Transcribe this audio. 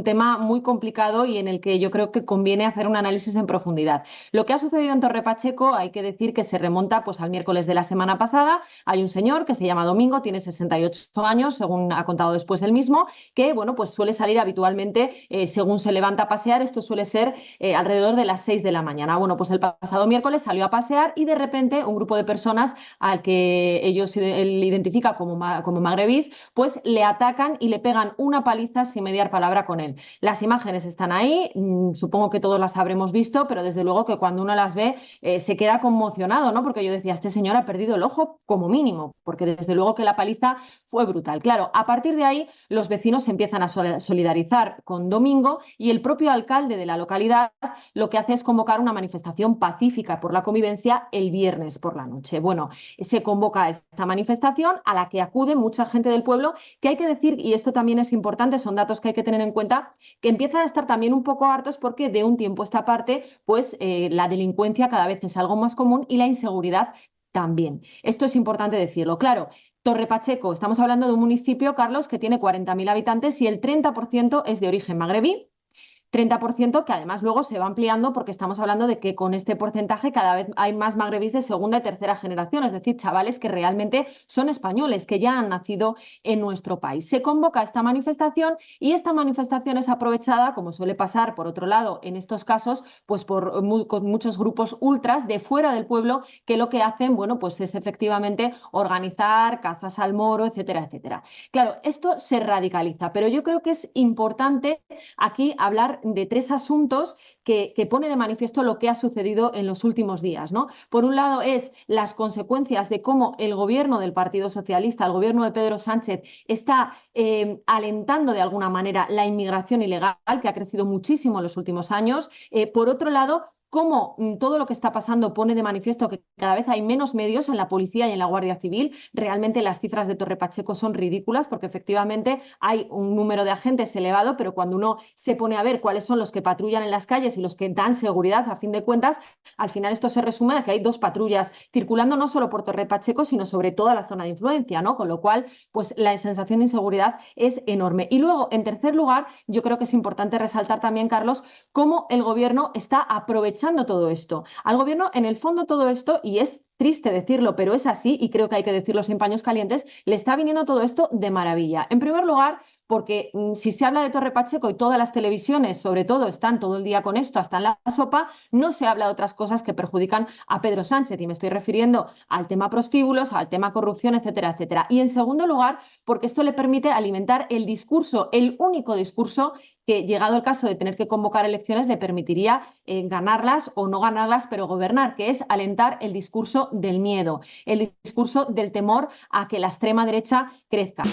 tema muy complicado y en el que yo creo que conviene hacer un análisis en profundidad. Lo que ha sucedido en Torre Pacheco hay que decir que se remonta pues, al miércoles de la semana pasada. Hay un señor que se llama Domingo, tiene 68 años, según ha contado después él mismo, que bueno, pues suele salir habitualmente según se levanta a pasear. Esto suele ser alrededor de las 6 de la mañana. Bueno, pues el pasado miércoles salió a pasear y de repente un grupo de personas al que él identifica como magrebís, pues le atacan y le pegan una paliza sin mediar palabra con él. Las imágenes están ahí, supongo que todos las habremos visto, pero desde luego que cuando uno las ve se queda conmocionado, ¿no? Porque yo decía, este señor ha perdido el ojo como mínimo, porque desde luego que la paliza fue brutal. Claro, a partir de ahí los vecinos se empiezan a solidarizar con Domingo y el propio alcalde de la localidad lo que hace es convocar una manifestación pacífica por la convivencia el viernes por la noche. Bueno, se convoca esta manifestación a la que acude mucha gente del pueblo, que hay que decir, y esto también es importante, son datos que hay que tener en cuenta, que empiezan a estar también un poco hartos porque de un tiempo a esta parte, pues la delincuencia cada vez es algo más común y la inseguridad también. Esto es importante decirlo. Claro, Torre Pacheco, estamos hablando de un municipio, Carlos, que tiene 40.000 habitantes y el 30% es de origen magrebí. 30% que además luego se va ampliando porque estamos hablando de que con este porcentaje cada vez hay más magrebís de segunda y tercera generación, es decir, chavales que realmente son españoles, que ya han nacido en nuestro país. Se convoca esta manifestación y esta manifestación es aprovechada, como suele pasar por otro lado en estos casos, pues con muchos grupos ultras de fuera del pueblo que lo que hacen, bueno, pues es efectivamente organizar cazas al moro, etcétera, etcétera. Claro, esto se radicaliza, pero yo creo que es importante aquí hablar de tres asuntos que pone de manifiesto lo que ha sucedido en los últimos días, ¿no? Por un lado es las consecuencias de cómo el gobierno del Partido Socialista, el gobierno de Pedro Sánchez, está alentando de alguna manera la inmigración ilegal, que ha crecido muchísimo en los últimos años. Por otro lado, cómo todo lo que está pasando pone de manifiesto que cada vez hay menos medios en la policía y en la Guardia Civil. Realmente las cifras de Torre Pacheco son ridículas porque efectivamente hay un número de agentes elevado, pero cuando uno se pone a ver cuáles son los que patrullan en las calles y los que dan seguridad, a fin de cuentas, al final esto se resume a que hay 2 patrullas circulando no solo por Torre Pacheco, sino sobre toda la zona de influencia, ¿no? Con lo cual, pues la sensación de inseguridad es enorme. Y luego, en tercer lugar, yo creo que es importante resaltar también, Carlos, cómo el gobierno está aprovechando todo esto. Al gobierno, en el fondo, todo esto, y es triste decirlo, pero es así, y creo que hay que decirlo sin paños calientes, le está viniendo todo esto de maravilla. En primer lugar, porque si se habla de Torre Pacheco y todas las televisiones, sobre todo, están todo el día con esto, hasta en la sopa, no se habla de otras cosas que perjudican a Pedro Sánchez, y me estoy refiriendo al tema prostíbulos, al tema corrupción, etcétera, etcétera. Y en segundo lugar, porque esto le permite alimentar el discurso, el único discurso que, llegado el caso de tener que convocar elecciones, le permitiría ganarlas o no ganarlas, pero gobernar, que es alentar el discurso del miedo, el discurso del temor a que la extrema derecha crezca.